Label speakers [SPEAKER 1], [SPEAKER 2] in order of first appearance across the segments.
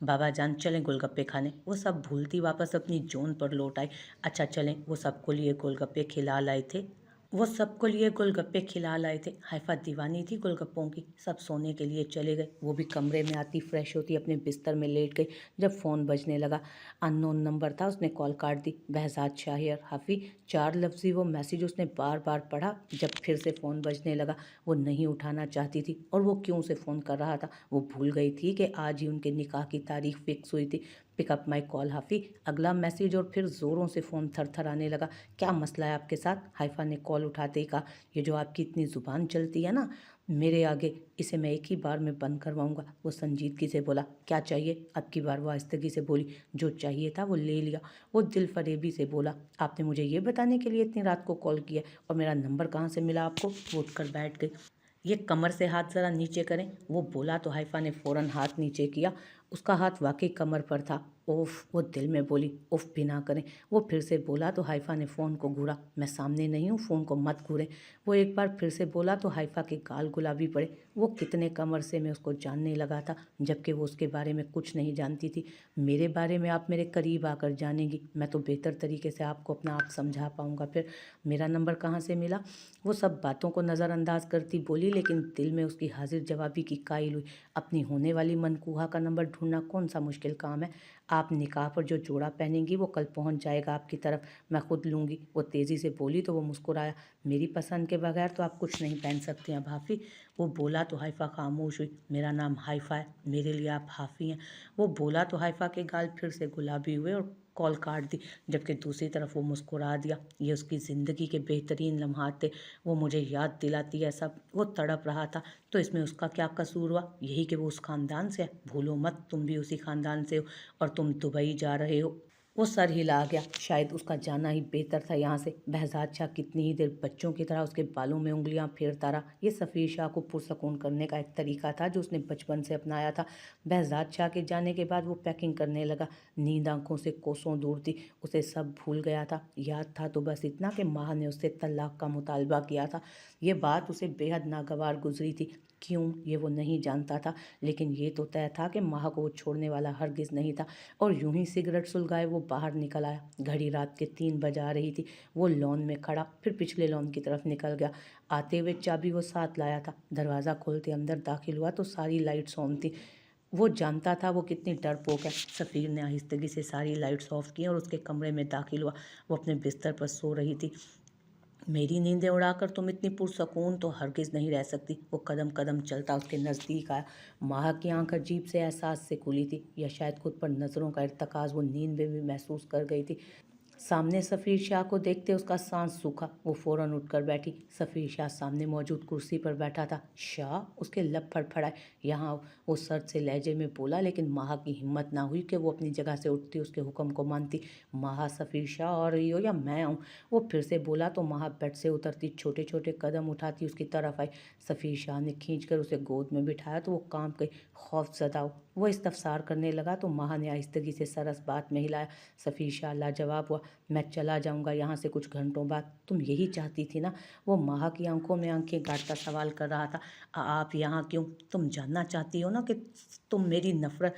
[SPEAKER 1] बाबा जान चलें गोलगप्पे खाने। वो सब भूलती वापस अपनी जोन पर लौट आई। अच्छा चलें, वो सबको लिए गोलगप्पे खिला लाए थे। हाइफा दीवानी थी गोलगप्पों की। सब सोने के लिए चले गए। वो भी कमरे में आती, फ्रेश होती, अपने बिस्तर में लेट गई। जब फ़ोन बजने लगा, अननोन नंबर था, उसने कॉल काट दी। बहजाद शाहिर हाफी, 4 लफ्ज़ी वो मैसेज उसने बार बार पढ़ा। जब फिर से फ़ोन बजने लगा, वो नहीं उठाना चाहती थी। और वो क्यों उसे फ़ोन कर रहा था? वो भूल गई थी कि आज ही उनके निकाह की तारीख फिक्स हुई थी। पिकअप माई कॉल हाफी। अगला मैसेज और फिर ज़ोरों से फ़ोन थरथराने लगा। क्या मसला है आपके साथ? हाइफा ने कॉल उठाते ही कहा, ये जो आपकी इतनी ज़ुबान चलती है ना मेरे आगे, इसे मैं एक ही बार में बंद करवाऊंगा। वो संजीदगी से बोला, क्या चाहिए? अब की बार वो आहिस्तगी से बोली, जो चाहिए था वो ले लिया। वो दिल फरेबी से बोला, आपने मुझे ये बताने के लिए इतनी रात को कॉल किया और मेरा नंबर कहाँ से मिला आपको? वो उठकर बैठ गई। ये कमर से हाथ ज़रा नीचे करें। वो बोला तो हाइफा ने फ़ौरन हाथ नीचे किया। उसका हाथ वाकई कमर पर था। उफ, वो दिल में बोली, उफ भी ना करें। वो फिर से बोला तो हाइफा ने फ़ोन को घूरा। मैं सामने नहीं हूँ, फ़ोन को मत घूरें। वो एक बार फिर से बोला तो हाइफा के गाल गुलाबी पड़े। वो कितने कम अरसे में उसको जानने लगा था, जबकि वो उसके बारे में कुछ नहीं जानती थी। मेरे बारे में आप मेरे करीब आकर जानेंगी, मैं तो बेहतर तरीके से आपको अपना आप समझा पाऊँगा। फिर मेरा नंबर कहाँ से मिला? वो सब बातों को नज़रअंदाज करती बोली, लेकिन दिल में उसकी हाजिर जवाबी की कायल हुई। अपनी होने वाली मनकूहा का नंबर ढूंढना कौन सा मुश्किल काम है? आप निकाह पर जो जोड़ा पहनेंगी वो कल पहुंच जाएगा आपकी तरफ, मैं खुद लूँगी। वो तेज़ी से बोली तो वो मुस्कुराया। मेरी पसंद के बगैर तो आप कुछ नहीं पहन सकती हैं भाफ़ी। वो बोला तो हाइफा खामोश हुई। मेरा नाम हाइफा है, मेरे लिए आप हाफ़ी हैं। वो बोला तो हाइफा के गाल फिर से गुलाबी हुए और कॉल काट दी, जबकि दूसरी तरफ वो मुस्कुरा दिया। ये उसकी ज़िंदगी के बेहतरीन लम्हात थे। वो मुझे याद दिलाती है सब। वो तड़प रहा था। तो इसमें उसका क्या कसूर हुआ? यही कि वो उस ख़ानदान से है। भूलो मत, तुम भी उसी ख़ानदान से हो और तुम दुबई जा रहे हो। वो सर हिला गया। शायद उसका जाना ही बेहतर था यहाँ से। बहजाद शाह कितनी ही देर बच्चों की तरह उसके बालों में उंगलियां फेरता रहा। ये सफ़ीर शाह को पुरसकून करने का एक तरीका था जो उसने बचपन से अपनाया था। बहजाद शाह के जाने के बाद वो पैकिंग करने लगा। नींद आंखों से कोसों दूर थी। उसे सब भूल गया था। याद था तो बस इतना कि माँ ने उससे तलाक का मुतालबा किया था। ये बात उसे बेहद नागवार गुजरी थी। क्यों, ये वो नहीं जानता था, लेकिन ये तो तय था कि माँ को वो छोड़ने वाला हरगिज़ नहीं था। और यूं ही सिगरेट सुलगाए वो बाहर निकल आया। घड़ी रात के 3 बजा रही थी। वो लॉन में खड़ा, फिर पिछले लॉन की तरफ निकल गया। आते हुए चाबी वो साथ लाया था। दरवाज़ा खोलते अंदर दाखिल हुआ तो सारी लाइट्स ऑन थी। वो जानता था वो कितनी डरपोक है। सफ़ीर ने आहिस्तगी से सारी लाइट्स ऑफ की और उसके कमरे में दाखिल हुआ। वो अपने बिस्तर पर सो रही थी। मेरी नींदें उड़ाकर तुम इतनी पुरसकून तो हरगिज़ नहीं रह सकती। वो कदम कदम चलता उसके नज़दीक आया। माह की आंख अजीब से एहसास से खुली थी, या शायद खुद पर नज़रों का इर्तकाज़ वो नींद में भी महसूस कर गई थी। सामने सफ़ीर शाह को देखते उसका सांस सूखा। वो फ़ौरन उठकर बैठी। सफ़ीर शाह सामने मौजूद कुर्सी पर बैठा था। शाह, उसके लब फड़फड़ाए। यहाँ आओ, वो सर्द से लहजे में बोला, लेकिन माह की हिम्मत ना हुई कि वो अपनी जगह से उठती, उसके हुक्म को मानती। माह, सफ़ीर शाह आ रही हो या मैं आऊँ? वो फिर से बोला तो माह बेड से उतरती, छोटे छोटे कदम उठाती उसकी तरफ आई। सफ़ीर शाह ने खींचकर उसे गोद में बिठाया तो वो कांप गई। खौफ ज़दा हो वो इस्तफसार करने लगा तो माह ने आहिस्तगी से सरस बात में हिलाया। सफ़ीर शाह लाजवाब हुआ। मैं चला जाऊंगा यहाँ से कुछ घंटों बाद। तुम यही चाहती थी ना? वो माह की आंखों में आंखें गाड़ता सवाल कर रहा था। आप यहाँ क्यों? तुम जानना चाहती हो ना कि तुम मेरी नफ़रत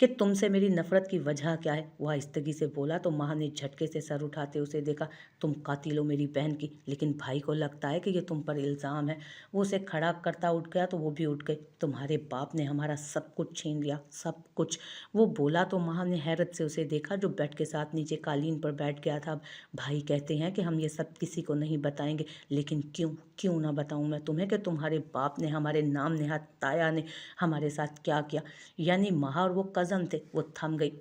[SPEAKER 1] कि तुमसे मेरी नफ़रत की वजह क्या है? वो आहिस्तगी से बोला तो माह ने झटके से सर उठाते उसे देखा। तुम कातिल हो मेरी बहन की, लेकिन भाई को लगता है कि ये तुम पर इल्ज़ाम है। वो उसे खड़ा करता उठ गया तो वो भी उठ गई। तुम्हारे बाप ने हमारा सब कुछ छीन लिया, सब कुछ। वो बोला तो माह ने हैरत से उसे देखा जो बेड के साथ नीचे कालीन पर बैठ गया था। भाई कहते हैं कि हम ये सब किसी को नहीं बताएंगे, लेकिन क्यों क्यों ना बताऊं मैं तुम्हें कि तुम्हारे बाप ने, हमारे नाम नेहात ताया ने हमारे साथ क्या किया। यानी माह और वो कज़न थे। वो थम गई।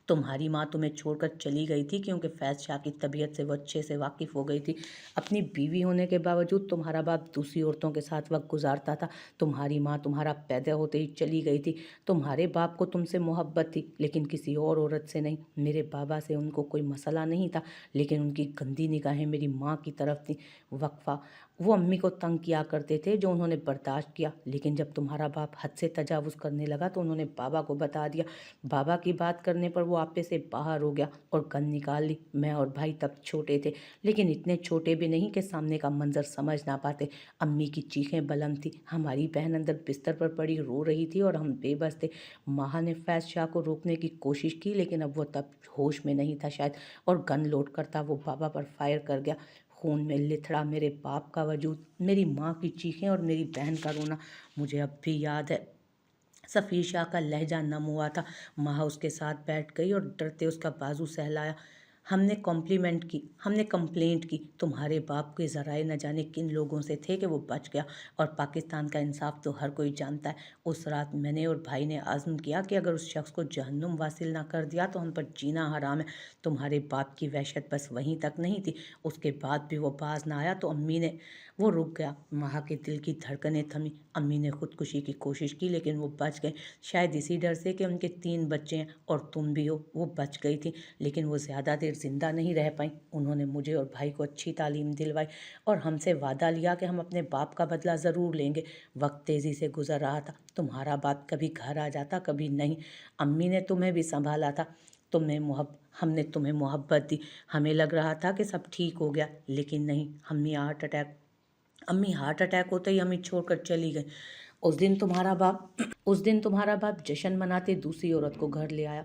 [SPEAKER 1] तुम्हारी माँ तुम्हें छोड़कर चली गई थी क्योंकि फैज़ शाह की तबीयत से वो अच्छे से वाकिफ़ हो गई थी। अपनी बीवी होने के बावजूद तुम्हारा बाप दूसरी औरतों के साथ वक्त गुजारता था। तुम्हारी माँ तुम्हारा पैदा होते ही चली गई थी। तुम्हारे बाप को तुमसे मोहब्बत थी, लेकिन किसी और औरत से नहीं। मेरे बाबा से उनको कोई मसला नहीं था, लेकिन उनकी गंदी निगाहें मेरी माँ की तरफ थी। वक्फा वो अम्मी को तंग किया करते थे जो उन्होंने बर्दाश्त किया, लेकिन जब तुम्हारा बाप हद से तजावुज़ करने लगा तो उन्होंने बाबा को बता दिया। बाबा की बात करने पर वो आपे से बाहर हो गया और गन निकाल ली। मैं और भाई तब छोटे थे, लेकिन इतने छोटे भी नहीं कि सामने का मंजर समझ ना पाते। अम्मी की चीखें बुलंद थी, हमारी बहन अंदर बिस्तर पर पड़ी रो रही थी और हम बेबस थे। माँ ने फैज़ शाह को रोकने की कोशिश की, लेकिन अब वो तब होश में नहीं था शायद, और गन लोड करता वो बाबा पर फायर कर गया। खून में लिथड़ा मेरे बाप का वजूद, मेरी माँ की चीखें और मेरी बहन का रोना मुझे अब भी याद है। सफ़ीर शाह का लहजा नम हुआ था। माँ उसके साथ बैठ गई और डरते उसका बाजू सहलाया। हमने कंप्लेंट की, तुम्हारे बाप के ज़राए न जाने किन लोगों से थे कि वो बच गया, और पाकिस्तान का इंसाफ तो हर कोई जानता है। उस रात मैंने और भाई ने आज़म किया कि अगर उस शख्स को जहन्नुम वासिल ना कर दिया तो हम पर जीना हराम है। तुम्हारे बाप की वहशत बस वहीं तक नहीं थी, उसके बाद भी वो बाज ना आया तो अम्मी ने वो रुक गया। माँ के दिल की धड़कनें थमी। अम्मी ने खुदकुशी की कोशिश की, लेकिन वो बच गए। शायद इसी डर से कि उनके 3 बच्चे हैं और तुम भी हो, वो बच गई थी। लेकिन वो ज़्यादा देर जिंदा नहीं रह पाई। उन्होंने मुझे और भाई को अच्छी तालीम दिलवाई और हमसे वादा लिया कि हम अपने बाप का बदला ज़रूर लेंगे। वक्त तेज़ी से गुजर रहा था। तुम्हारा बाप कभी घर आ जाता, कभी नहीं। अम्मी ने तुम्हें भी संभाला था, हमने तुम्हें मोहब्बत दी। हमें लग रहा था कि सब ठीक हो गया, लेकिन नहीं। अम्मी हार्ट अटैक होते ही हमें छोड़कर चली गई। उस दिन तुम्हारा बाप जश्न मनाते दूसरी औरत को घर ले आया।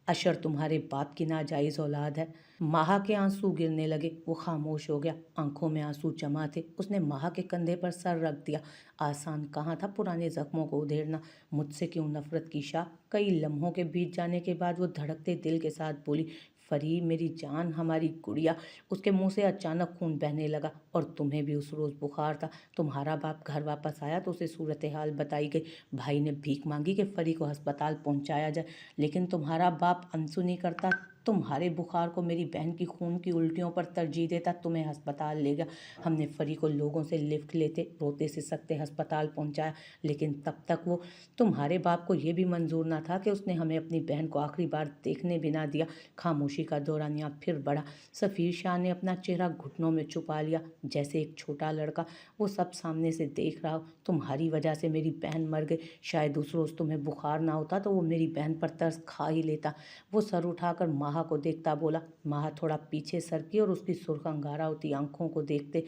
[SPEAKER 1] अशर तुम्हारे बाप की नाजायज़ औलाद है। माहा के आंसू गिरने लगे। वो खामोश हो गया, आंखों में आंसू जमा थे। उसने माहा के कंधे पर सर रख दिया। आसान कहाँ था पुराने जख्मों को उधेड़ना। मुझसे क्यों नफरत की शाह? कई लम्हों के बीत जाने के बाद वो धड़कते दिल के साथ बोली, फरी मेरी जान, हमारी गुड़िया। उसके मुंह से अचानक खून बहने लगा। और तुम्हें भी उस रोज़ बुखार था। तुम्हारा बाप घर वापस आया तो उसे सूरत हाल बताई गई। भाई ने भीख मांगी कि फरी को अस्पताल पहुंचाया जाए, लेकिन तुम्हारा बाप अनसुनी करता। तुम्हारे बुखार को मेरी बहन की खून की उल्टियों पर तरजीह देता, तुम्हें अस्पताल ले गया। हमने फरी को लोगों से लिफ्ट लेते रोते सिसकते अस्पताल पहुंचाया, लेकिन तब तक वो तुम्हारे बाप को ये भी मंजूर ना था कि उसने हमें अपनी बहन को आखिरी बार देखने भी ना दिया। खामोशी का दौरानिया फिर बढ़ा। सफ़ीर शाह ने अपना चेहरा घुटनों में छुपा लिया, जैसे एक छोटा लड़का वो सब सामने से देख रहा हो। तुम्हारी वजह से मेरी बहन मर गई। शायद उस रोज़ तुम्हें बुखार ना होता तो वो मेरी बहन पर तरस खा ही लेता। वो सर उठाकर माहा को देखता बोला। माहा थोड़ा पीछे सरकी और उसकी सुर्ख अंगारा होती आंखों को देखते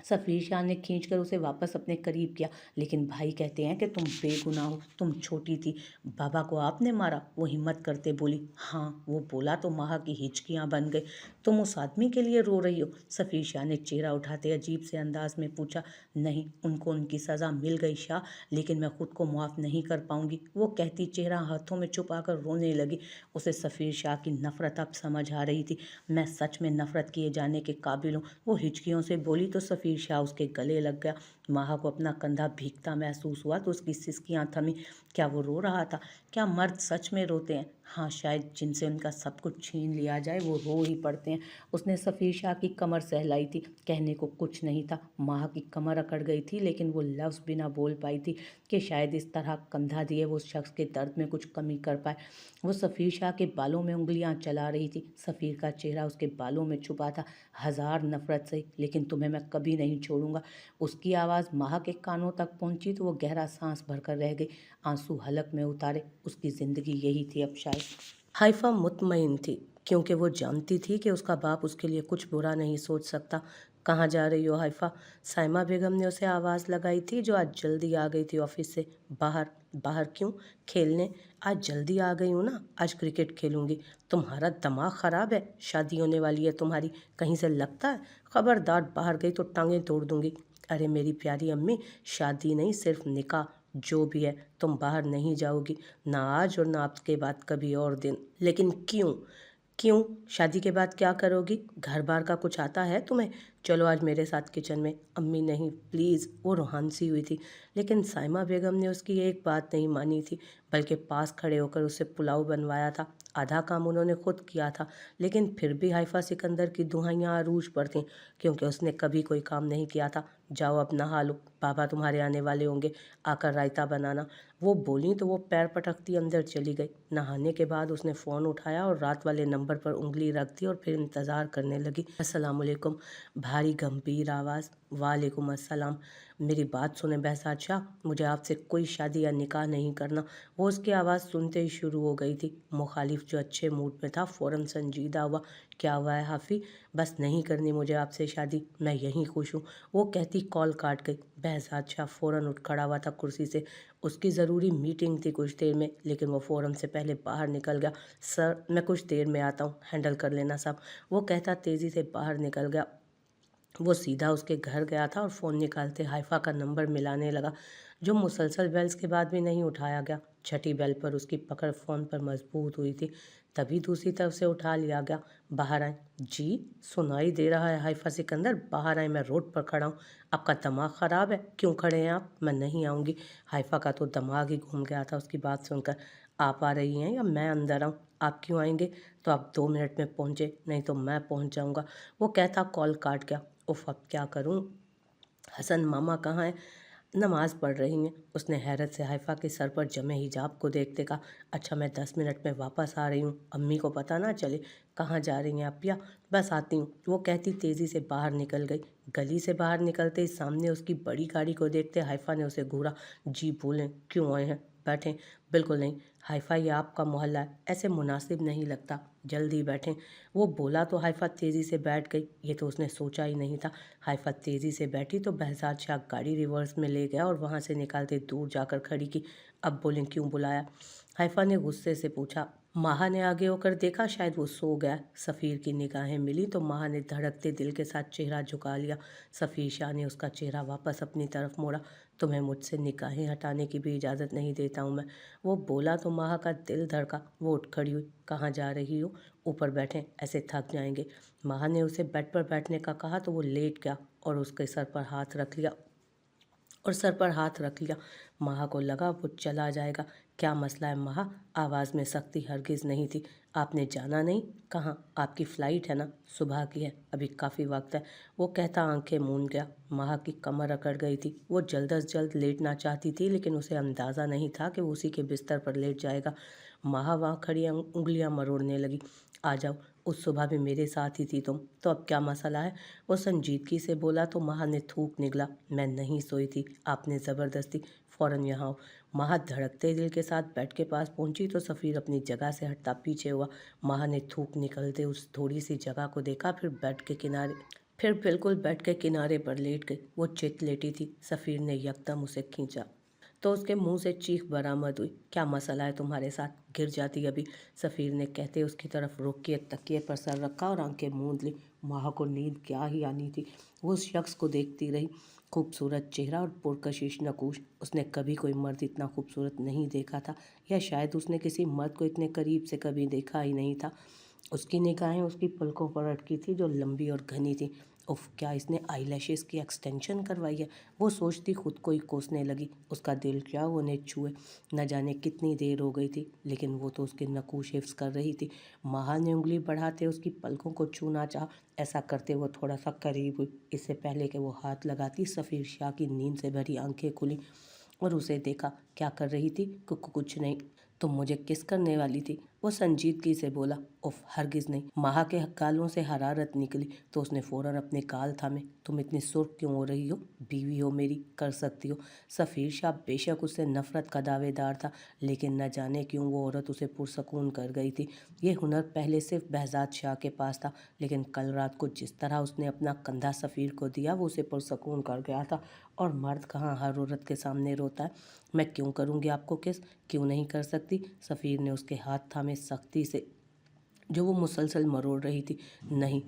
[SPEAKER 1] सफ़ीर शाह ने खींचकर उसे वापस अपने करीब किया। लेकिन भाई कहते हैं कि तुम बेगुनाह हो, तुम छोटी थी। बाबा को आपने मारा? वो हिम्मत करते बोली। हाँ, वो बोला तो माहा की हिचकियाँ बन गई। तुम उस आदमी के लिए रो रही हो? सफ़ीर शाह ने चेहरा उठाते अजीब से अंदाज में पूछा। नहीं, उनको उनकी सज़ा मिल गई शाह, लेकिन मैं खुद को मुआफ़ नहीं कर पाऊंगी, वो कहती चेहरा हाथों में छुपाकर रोने लगी। उसे सफ़ीर शाह की नफ़रत अब समझ आ रही थी। मैं सच में नफ़रत किए जाने के काबिल हूँ, वो हिचकियों से बोली तो सफ़ीर शाह उसके गले लग गया। माहा को अपना कंधा भीगता महसूस हुआ तो उसकी सिसकियां थमी। क्या वो रो रहा था? क्या मर्द सच में रोते हैं? हाँ, शायद जिनसे उनका सब कुछ छीन लिया जाए वो रो ही पड़ते हैं। उसने सफ़ीर शाह की कमर सहलाई थी। कहने को कुछ नहीं था। माहा की कमर अकड़ गई थी, लेकिन वो लफ्ज़ भी ना बोल पाई थी कि शायद इस तरह कंधा दिए वो उस शख्स के दर्द में कुछ कमी कर पाए। वो सफ़ीर शाह के बालों में उंगलियां चला रही थी। सफ़ीर का चेहरा उसके बालों में छुपा था। हज़ार नफ़रत सही, लेकिन तुम्हें मैं कभी नहीं छोड़ूंगा। उसकी आवाज़ माहा के कानों तक पहुंची तो वो गहरा सांस भरकर रह गई, आंसू हलक में उतारे। उसकी ज़िंदगी यही थी अब शायद। हाइफा मुतमईन थी, क्योंकि वो जानती थी कि उसका बाप उसके लिए कुछ बुरा नहीं सोच सकता। कहाँ जा रही हो हाइफा? साइमा बेगम ने उसे आवाज़ लगाई थी, जो आज जल्दी आ गई थी ऑफिस से। बाहर। बाहर क्यों? खेलने। आज जल्दी आ गई हूँ ना, आज क्रिकेट खेलूँगी। तुम्हारा दिमाग ख़राब है? शादी होने वाली है तुम्हारी, कहीं से लगता है? खबरदार बाहर गई तो टांगें तोड़ दूँगी। अरे मेरी प्यारी अम्मी, शादी नहीं, सिर्फ निकाह। जो भी है, तुम बाहर नहीं जाओगी, ना आज और ना आपके बाद कभी और दिन। लेकिन क्यों? क्यों? शादी के बाद क्या करोगी? घर बार का कुछ आता है तुम्हें? चलो आज मेरे साथ किचन में। अम्मी नहीं, प्लीज़। वो रूहान सी हुई थी, लेकिन साइमा बेगम ने उसकी एक बात नहीं मानी थी, बल्कि पास खड़े होकर उससे पुलाव बनवाया था। आधा काम उन्होंने खुद किया था, लेकिन फिर भी हाइफा सिकंदर की दुहाइयाँ अरूज पर थीं, क्योंकि उसने कभी कोई काम नहीं किया था। जाओ अब नहा लो, बाबा तुम्हारे आने वाले होंगे, आकर रायता बनाना। वो बोली तो वो पैर पटकती अंदर चली गई। नहाने के बाद उसने फ़ोन उठाया और रात वाले नंबर पर उंगली रख दी और फिर इंतज़ार करने लगी। अस्सलामुअलैकुम भारी गंभीर आवाज़। वालेकुम अस्सलाम। मेरी बात सुने बहसाद शाह, मुझे आपसे कोई शादी या निकाह नहीं करना। वो उसकी आवाज़ सुनते ही शुरू हो गई थी। मुखालिफ जो अच्छे मूड में था फ़ौरन संजीदा हुआ। क्या हुआ है हाफ़ी? बस नहीं करनी मुझे आपसे शादी, मैं यहीं खुश हूँ। वो कहती कॉल काट गई। बहसाद शाह फ़ौरन उठ खड़ा हुआ था कुर्सी से। उसकी ज़रूरी मीटिंग थी कुछ देर में, लेकिन वो फ़ौरन से पहले बाहर निकल गया। सर, मैं कुछ देर में आता हूँ, हैंडल कर लेना साहब। वो कहता तेज़ी से बाहर निकल गया। वो सीधा उसके घर गया था और फ़ोन निकालते हाइफा का नंबर मिलाने लगा, जो मुसलसल बेल्स के बाद भी नहीं उठाया गया। छठी बेल पर उसकी पकड़ फ़ोन पर मजबूत हुई थी। तभी दूसरी तरफ से उठा लिया गया। बाहर आए। जी, सुनाई दे रहा है हाइफा सिकंदर, बाहर आए, मैं रोड पर खड़ा हूँ। आपका दिमाग ख़राब है? क्यों खड़े हैं आप? मैं नहीं आऊँगी। हाइफा का तो दिमाग ही घूम गया था उसकी बात सुनकर। आप आ रही हैं या मैं अंदर आऊँ? आप क्यों आएंगे? तो आप 2 मिनट में पहुँचे, नहीं तो मैं पहुँच जाऊँगा। वो कहता कॉल काट गया। उफ, अब क्या करूं? हसन मामा कहाँ हैं? नमाज पढ़ रही हैं। उसने हैरत से हाइफा के सर पर जमे हिजाब को देखते कहा, अच्छा मैं 10 मिनट में वापस आ रही हूँ, अम्मी को पता ना चले। कहाँ जा रही हैं आप? या बस आती हूँ, वो कहती तेज़ी से बाहर निकल गई। गली से बाहर निकलते ही सामने उसकी बड़ी गाड़ी को देखते हाइफा ने उसे घूरा। जी बोलें, क्यों आए हैं? बैठें। बिल्कुल नहीं हाइफा, ये आपका मोहल्ला है, ऐसे मुनासिब नहीं लगता, जल्दी बैठें। वो बोला तो हाइफा तेज़ी से बैठ गई। ये तो उसने सोचा ही नहीं था। हाइफा तेज़ी से बैठी तो बहसाद शाह गाड़ी रिवर्स में ले गया और वहाँ से निकालते दूर जाकर खड़ी की। अब बोलें, क्यों बुलाया? हाइफा ने गुस्से से पूछा। माहा ने आगे होकर देखा, शायद वो सो गया। सफ़ीर की निगाहें मिली तो माहा ने धड़कते दिल के साथ चेहरा झुका लिया। सफ़ीर शाह ने उसका चेहरा वापस अपनी तरफ मोड़ा। तुम्हें मुझसे निगाहें हटाने की भी इजाज़त नहीं देता हूँ मैं। वो बोला तो माहा का दिल धड़का। वो उठ खड़ी हुई। कहाँ जा रही हो? ऊपर बैठें, ऐसे थक जाएंगे। माहा ने उसे बेड पर बैठने का कहा तो वो लेट गया और उसके सर पर हाथ रख लिया। माहा को लगा वो चला जाएगा। क्या मसला है माहा? आवाज़ में सख्ती हरगिज़ नहीं थी। आपने जाना नहीं? कहाँ? आपकी फ़्लाइट है ना? सुबह की है, अभी काफ़ी वक्त है। वो कहता आंखें मूंद गया। माहा की कमर अकड़ गई थी। वो जल्द अज जल्द लेटना चाहती थी, लेकिन उसे अंदाज़ा नहीं था कि वो उसी के बिस्तर पर लेट जाएगा। माहा वहाँ खड़ी उंगलियां मरोड़ने लगी। आ जाओ, उस सुबह भी मेरे साथ ही थी तुम, तो अब क्या मसला है? वो संजीदगी से बोला तो माहा ने थूक निगला। मैं नहीं सोई थी, आपने ज़बरदस्ती। फ़ौरन यहाँ आओ। माहा धड़कते दिल के साथ बेड के पास पहुंची तो सफ़ीर अपनी जगह से हटता पीछे हुआ। माहा ने थूक निकलते उस थोड़ी सी जगह को देखा, फिर बिल्कुल बेड के किनारे पर लेट गई। वो चित लेटी थी। सफ़ीर ने यकदम उसे खींचा तो उसके मुंह से चीख बरामद हुई। क्या मसला है तुम्हारे साथ? गिर जाती अभी। सफ़ीर ने कहते उसकी तरफ रुक के तकिए पर सर रखा और आंखें मूंद ली। माह को नींद क्या ही आनी थी। वो उस शख्स को देखती रही। खूबसूरत चेहरा और पुरकशिश नकूश। उसने कभी कोई मर्द इतना खूबसूरत नहीं देखा था, या शायद उसने किसी मर्द को इतने करीब से कभी देखा ही नहीं था। उसकी निगाहें उसकी पलकों पर अटकी थी जो लंबी और घनी थी। उफ, क्या इसने आई लैशेज़ की एक्सटेंशन करवाई है? वो सोचती खुद को ही कोसने लगी। उसका दिल क्या वो उन्हें छुए। न जाने कितनी देर हो गई थी, लेकिन वो तो उसके नकूश हिफ्स कर रही थी। माहा ने उंगली बढ़ाते उसकी पलकों को छूना चाहा। ऐसा करते वो थोड़ा सा करीब हुई। इससे पहले कि वो हाथ लगाती, सफ़ीर शाह की नींद से भरी आंखें खुली और उसे देखा। क्या कर रही थी? कुछ नहीं। तुम मुझे किस करने वाली थी? वो संजीदगी से बोला। उफ, हरगिज़ नहीं। माहा के गालों से हरारत निकली तो उसने फ़ौरन अपने गाल थामे। तुम इतनी सुर्ख क्यों हो रही हो? बीवी हो मेरी, कर सकती हो। सफ़ीर शाह बेशक उससे नफ़रत का दावेदार था, लेकिन न जाने क्यों वो औरत उसे पुरसकून कर गई थी। ये हुनर पहले सिर्फ बहजाद शाह के पास था, लेकिन कल रात को जिस तरह उसने अपना कंधा सफ़ीर को दिया वो उसे पुरसकून कर गया था। और मर्द कहाँ हर औरत के सामने रोता है? मैं क्यों करूँगी आपको किस? क्यों नहीं कर सकती? सफ़ीर ने उसके हाथ थामे सख्ती से, जो वो मुसलसल मरोड़ रही थी। नहीं।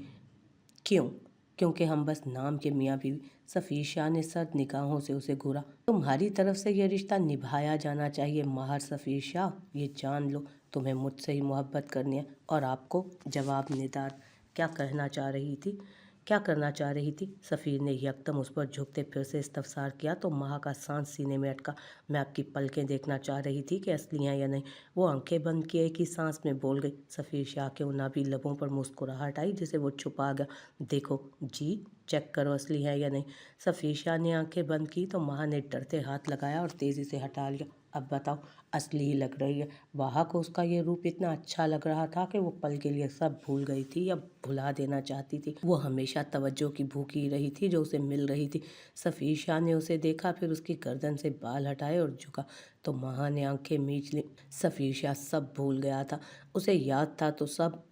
[SPEAKER 1] क्यों? क्योंकि हम बस नाम के मियाँ बीवी। सफ़ीर शाह ने सर्द निगाहों से उसे घूरा। तुम्हारी तरफ से यह रिश्ता निभाया जाना चाहिए माहर सफ़ीर शाह, ये जान लो। तुम्हें मुझसे ही मोहब्बत करनी है। और आपको? जवाब निदार। क्या कहना चाह रही थी? क्या करना चाह रही थी? सफ़ीर ने यकदम उस पर झुकते फिर से इस्तफसार किया तो माह का सांस सीने में अटका। मैं आपकी पलकें देखना चाह रही थी कि असली हैं या नहीं। वो आंखें बंद किए कि सांस में बोल गई। सफ़ीर शाह के उन नाभी लबों पर मुस्कुराहट आई जिसे वो छुपा गया। देखो जी, चेक करो असली है या नहीं। सफ़ीर शाह ने आंखें बंद की तो माह ने डरते हाथ लगाया और तेज़ी से हटा लिया। अब बताओ असली ही लग रही है। वहाँ को उसका ये रूप इतना अच्छा लग रहा था कि वो पल के लिए सब भूल गई थी या भुला देना चाहती थी। वो हमेशा तवज्जो की भूखी रही थी जो उसे मिल रही थी। सफ़ीर शाह ने उसे देखा, फिर उसकी गर्दन से बाल हटाए और झुका तो महा ने आंखें मीच ली। सफ़ीर शाह सब भूल गया था। उसे याद था तो सब,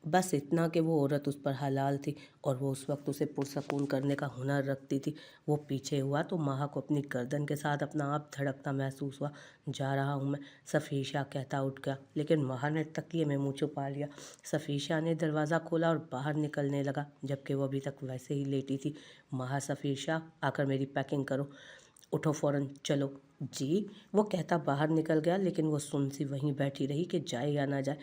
[SPEAKER 1] बस इतना कि वो औरत उस पर हलाल थी और वो उस वक्त उसे पुरसकून करने का हुनर रखती थी। वो पीछे हुआ तो महा को अपनी गर्दन के साथ अपना आप धड़कता महसूस हुआ। जा रहा हूँ मैं, सफ़ीर शाह कहता उठ गया, लेकिन महा ने तकिए में मुँह छुपा लिया। सफ़ीर शाह ने दरवाज़ा खोला और बाहर निकलने लगा, जबकि वो अभी तक वैसे ही लेटी थी। महा, सफ़ीर शाह आकर मेरी पैकिंग करो, उठो फ़ौरन चलो। जी, वो कहता बाहर निकल गया, लेकिन वो सुन सी वहीं बैठी रही कि जाए या ना जाए।